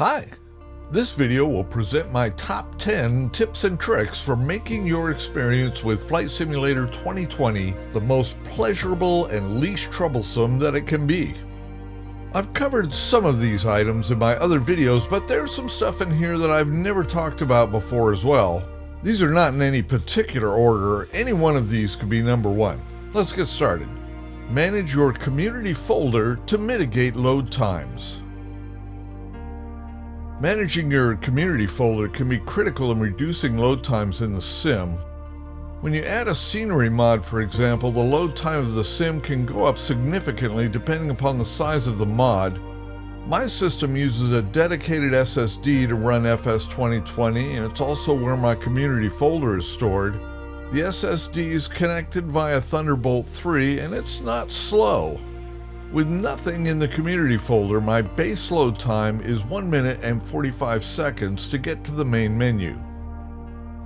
Hi! This video will present my top 10 tips and tricks for making your experience with Flight Simulator 2020 the most pleasurable and least troublesome that it can be. I've covered some of these items in my other videos, but there's some stuff in here that I've never talked about before as well. These are not in any particular order. Any one of these could be number one. Let's get started. Manage your community folder to mitigate load times. Managing your community folder can be critical in reducing load times in the sim. When you add a scenery mod, for example, the load time of the sim can go up significantly depending upon the size of the mod. My system uses a dedicated SSD to run FS 2020, and it's also where my community folder is stored. The SSD is connected via Thunderbolt 3, and it's not slow. With nothing in the community folder, my base load time is 1 minute and 45 seconds to get to the main menu.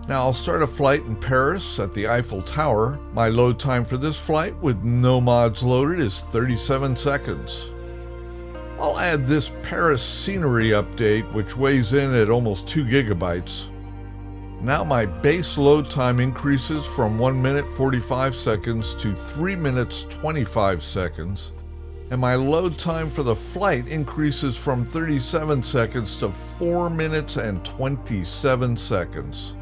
Now I'll start a flight in Paris at the Eiffel Tower. My load time for this flight with no mods loaded is 37 seconds. I'll add this Paris scenery update, which weighs in at almost 2 gigabytes. Now my base load time increases from 1 minute 45 seconds to 3 minutes 25 seconds. And my load time for the flight increases from 37 seconds to 4 minutes and 27 seconds.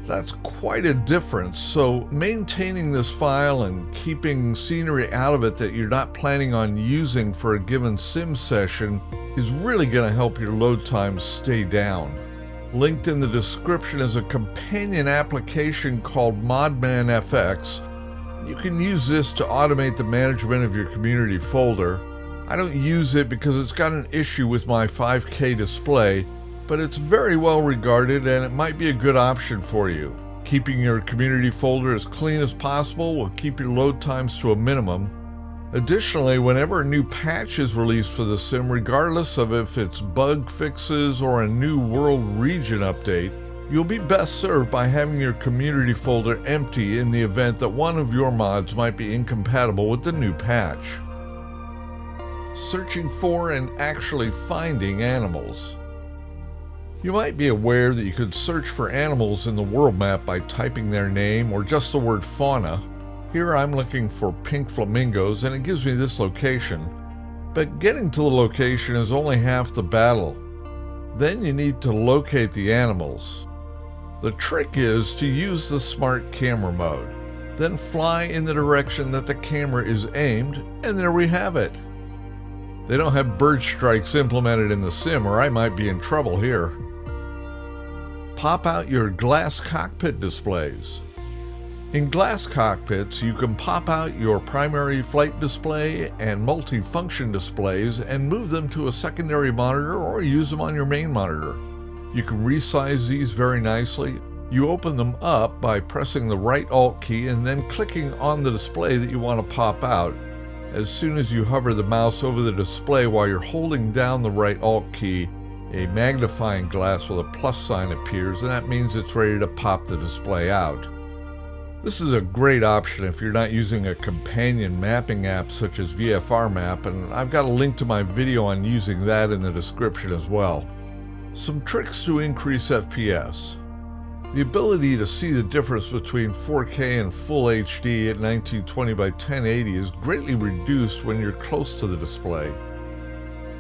That's quite a difference, so maintaining this file and keeping scenery out of it that you're not planning on using for a given sim session is really going to help your load times stay down. Linked in the description is a companion application called ModmanFX. You can use this to automate the management of your community folder. I don't use it because it's got an issue with my 5K display, but it's very well regarded and it might be a good option for you. Keeping your community folder as clean as possible will keep your load times to a minimum. Additionally, whenever a new patch is released for the sim, regardless of if it's bug fixes or a new world region update, you'll be best served by having your community folder empty in the event that one of your mods might be incompatible with the new patch. Searching for and actually finding animals. You might be aware that you could search for animals in the world map by typing their name or just the word fauna. Here I'm looking for pink flamingos and it gives me this location. But getting to the location is only half the battle. Then you need to locate the animals. The trick is to use the smart camera mode. Then fly in the direction that the camera is aimed, and there we have it. They don't have bird strikes implemented in the sim, or I might be in trouble here. Pop out your glass cockpit displays. In glass cockpits, you can pop out your primary flight display and multi-function displays and move them to a secondary monitor or use them on your main monitor. You can resize these very nicely. You open them up by pressing the right Alt key and then clicking on the display that you want to pop out. As soon as you hover the mouse over the display while you're holding down the right Alt key, a magnifying glass with a plus sign appears, and that means it's ready to pop the display out. This is a great option if you're not using a companion mapping app such as VFR Map, and I've got a link to my video on using that in the description as well. Some tricks to increase FPS. The ability to see the difference between 4K and full HD at 1920 by 1080 is greatly reduced when you're close to the display.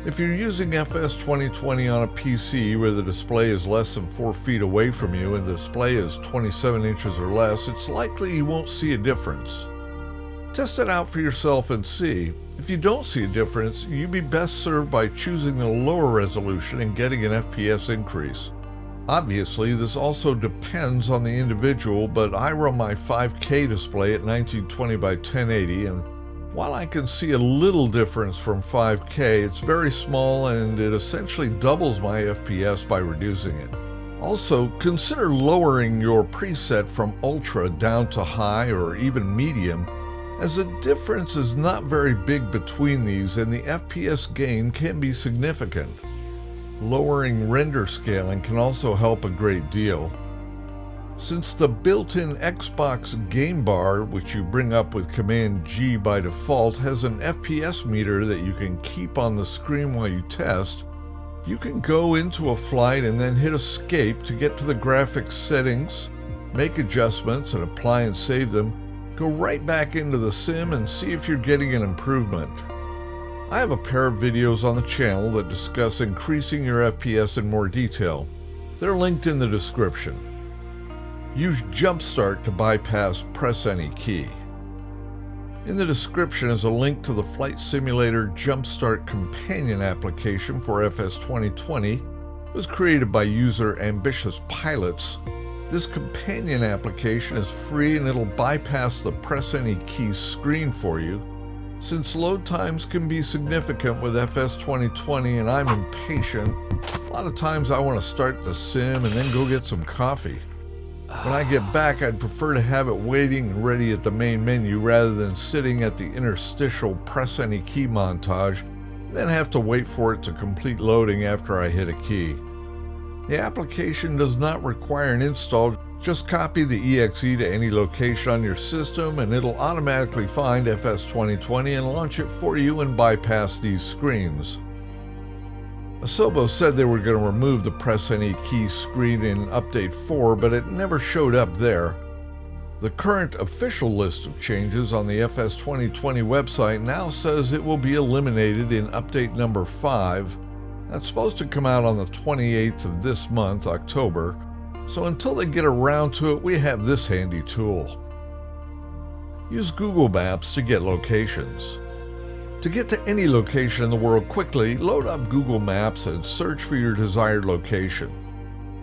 If you're using FS 2020 on a PC where the display is less than 4 feet away from you and the display is 27 inches or less, it's likely you won't see a difference. Test it out for yourself and see. If you don't see a difference, you'd be best served by choosing the lower resolution and getting an FPS increase. Obviously, this also depends on the individual, but I run my 5K display at 1920 by 1080, and while I can see a little difference from 5K, it's very small and it essentially doubles my FPS by reducing it. Also, consider lowering your preset from Ultra down to High or even Medium, as the difference is not very big between these and the FPS gain can be significant. Lowering render scaling can also help a great deal. Since the built-in Xbox game bar, which you bring up with Command G by default, has an FPS meter that you can keep on the screen while you test, You can go into a flight and then hit escape to get to the graphics settings, make adjustments and apply and save them, go right back into the sim and see if you're getting an improvement. I have a pair of videos on the channel that discuss increasing your FPS in more detail. They're linked in the description. Use Jumpstart to bypass press any key. In the description is a link to the Flight Simulator Jumpstart companion application for FS 2020. It was created by user AmbitiousPilot. This companion application is free and it'll bypass the press any key screen for you. Since load times can be significant with FS 2020 and I'm impatient, a lot of times I want to start the sim and then go get some coffee. When I get back, I'd prefer to have it waiting and ready at the main menu rather than sitting at the interstitial press any key montage, and then have to wait for it to complete loading after I hit a key. The application does not require an install, just copy the exe to any location on your system and it'll automatically find FS 2020 and launch it for you and bypass these screens. Asobo said they were going to remove the press any key screen in Update 4, but it never showed up there. The current official list of changes on the FS 2020 website now says it will be eliminated in Update number 5. That's supposed to come out on the 28th of this month, October, so until they get around to it, we have this handy tool. Use Google Maps to get locations. To get to any location in the world quickly, load up Google Maps and search for your desired location.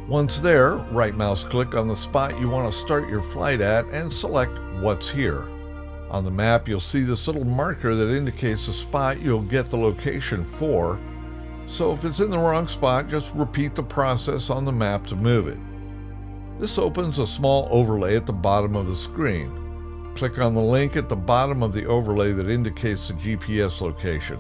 Once there, right mouse click on the spot you want to start your flight at and select What's Here. On the map you'll see this little marker that indicates the spot you'll get the location for. So if it's in the wrong spot, just repeat the process on the map to move it. This opens a small overlay at the bottom of the screen. Click on the link at the bottom of the overlay that indicates the GPS location.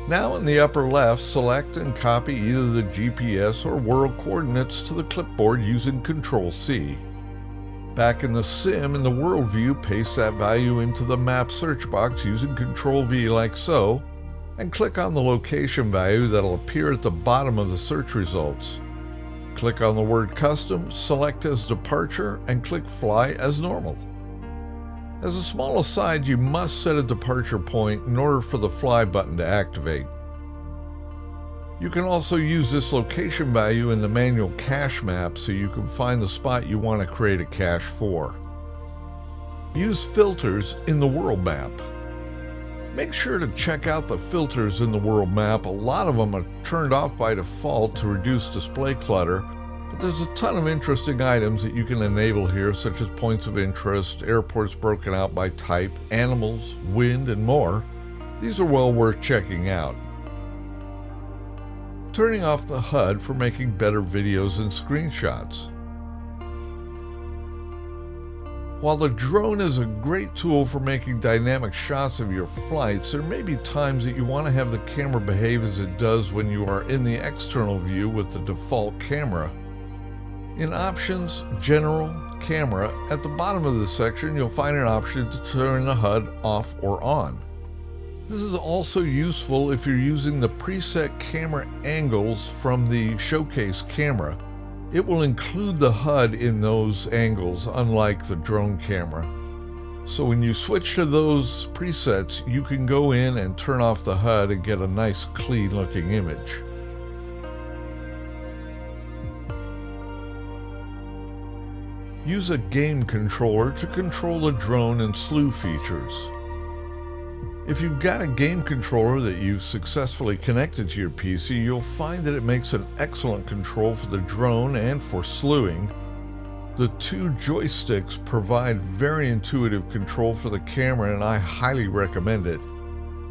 Now in the upper left, select and copy either the GPS or world coordinates to the clipboard using Ctrl-C. Back in the sim, in the world view, paste that value into the map search box using Ctrl-V like so, and click on the location value that'll appear at the bottom of the search results. Click on the word Custom, select as Departure, and click Fly as normal. As a small aside, you must set a departure point in order for the Fly button to activate. You can also use this location value in the manual cache map so you can find the spot you want to create a cache for. Use filters in the world map. Make sure to check out the filters in the world map. A lot of them are turned off by default to reduce display clutter, but there's a ton of interesting items that you can enable here, such as points of interest, airports broken out by type, animals, wind, and more. These are well worth checking out. Turning off the HUD for making better videos and screenshots. While the drone is a great tool for making dynamic shots of your flights, there may be times that you want to have the camera behave as it does when you are in the external view with the default camera. In Options, General, Camera, at the bottom of the section you'll find an option to turn the HUD off or on. This is also useful if you're using the preset camera angles from the showcase camera. It will include the HUD in those angles, unlike the drone camera. So when you switch to those presets, you can go in and turn off the HUD and get a nice clean looking image. Use a game controller to control the drone and slew features. If you've got a game controller that you've successfully connected to your PC, you'll find that it makes an excellent control for the drone and for slewing. The two joysticks provide very intuitive control for the camera, and I highly recommend it.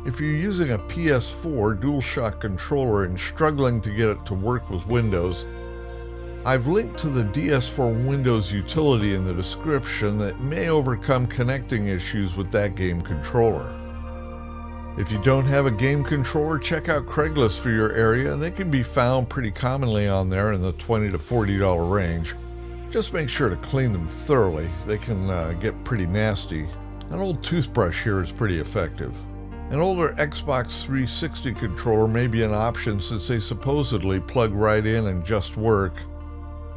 If you're using a PS4 DualShock controller and struggling to get it to work with Windows, I've linked to the DS4 Windows utility in the description that may overcome connecting issues with that game controller. If you don't have a game controller, check out Craigslist for your area. They can be found pretty commonly on there in the $20 to $40 range. Just make sure to clean them thoroughly. They can get pretty nasty. An old toothbrush here is pretty effective. An older Xbox 360 controller may be an option since they supposedly plug right in and just work.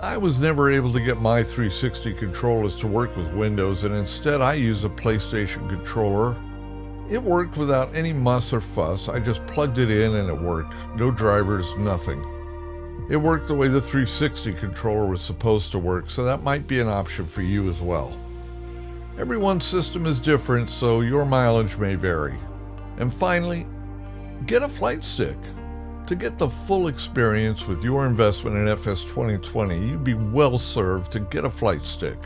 I was never able to get my 360 controllers to work with Windows, and instead I use a PlayStation controller. It worked without any muss or fuss. I just plugged it in and it worked. No drivers, nothing. It worked the way the 360 controller was supposed to work, so that might be an option for you as well. Everyone's system is different, so your mileage may vary. And finally, get a flight stick. To get the full experience with your investment in FS 2020, you'd be well served to get a flight stick.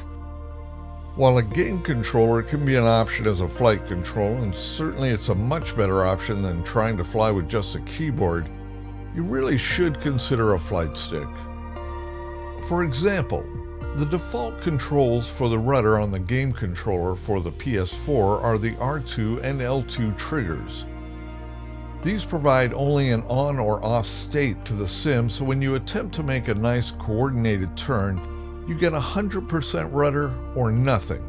While a game controller can be an option as a flight control, and certainly it's a much better option than trying to fly with just a keyboard, you really should consider a flight stick. For example, the default controls for the rudder on the game controller for the PS4 are the R2 and L2 triggers. These provide only an on or off state to the sim, so when you attempt to make a nice coordinated turn, you get 100% rudder or nothing.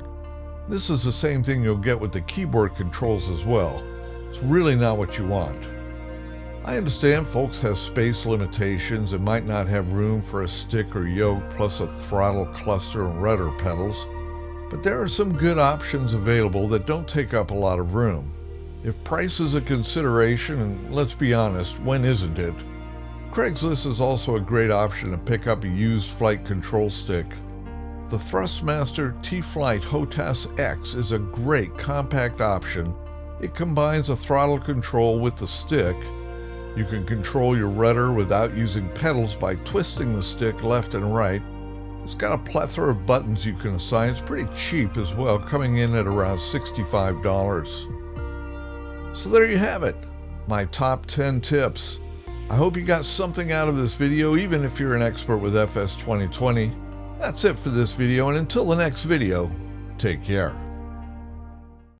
This is the same thing you'll get with the keyboard controls as well. It's really not what you want. I understand folks have space limitations and might not have room for a stick or yoke plus a throttle cluster and rudder pedals, but there are some good options available that don't take up a lot of room. If price is a consideration, and let's be honest, when isn't it? Craigslist is also a great option to pick up a used flight control stick. The Thrustmaster T-Flight HOTAS X is a great compact option. It combines a throttle control with the stick. You can control your rudder without using pedals by twisting the stick left and right. It's got a plethora of buttons you can assign. It's pretty cheap as well, coming in at around $65. So there you have it, my top 10 tips. I hope you got something out of this video, even if you're an expert with FS 2020. That's it for this video, and until the next video, take care.